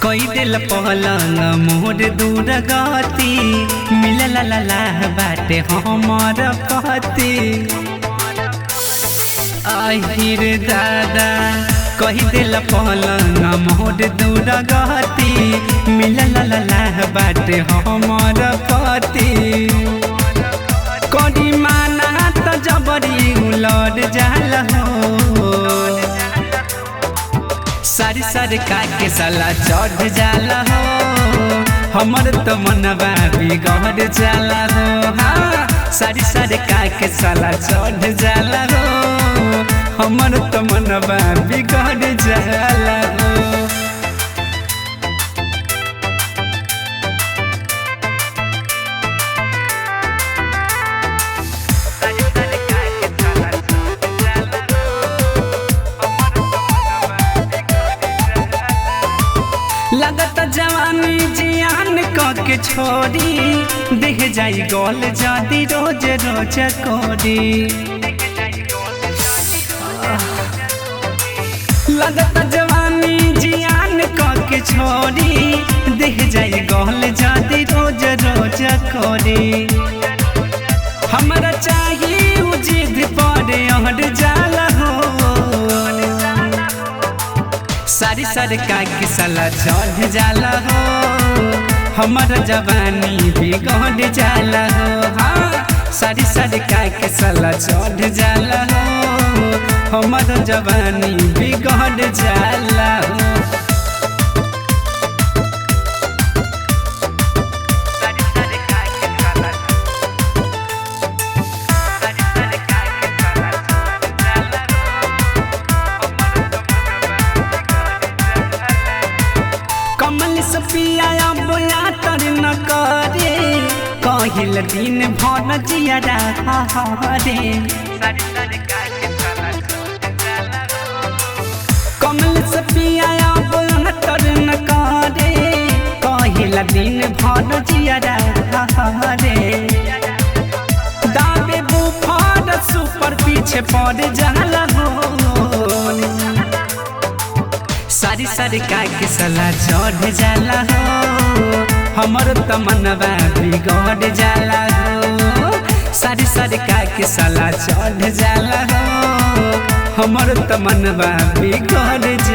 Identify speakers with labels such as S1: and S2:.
S1: कोई दिल पहलंग मोर दूर गति मिलल ला बाटे हमर पति आहिर दादा कोई दिल पहलंग मोर दूर गति मिलल ला बाटे हमर पति करी माना त जबरी उलट जाल हो सारी सारी के साला चढ़ जाला हो हमर तो मनवा बिगड़ जाला हो हाँ सारी सारी के साला चढ़ जाला हो हमर तो मनवा बिगड़ जाला हो। लगत जवानी जियान के छोड़ी देख जाई गोल जादी रोज रोज कोरी लगत जवानी जियान के छोड़ी देख जाई गोल जादी रोज रोज कोरी हमरा चाहिए उजिद पड़े अहर जाला हो सारी सारी के साला चढ़ जाला हो हमर जवानी बिगड़ जाला हो हाँ सारी सारी के साला चढ़ जाला हो हमर जवानी बिगड़ जाला हो। कमल से पिया बोला तर न करे कहिल दिन भर जिया रे कमल से पिया बोला तर न करे कहिल दिन भर जिया रे दाबे बुफार सुपर पीछे पड़ जाला हो सारी सारी के साला चढ़ जाला हो हमर तो मनवा बिगड़ जाला हो सारी सारी के साला चढ़ जाला हो हमर तो मनवा बिगड़ जाला।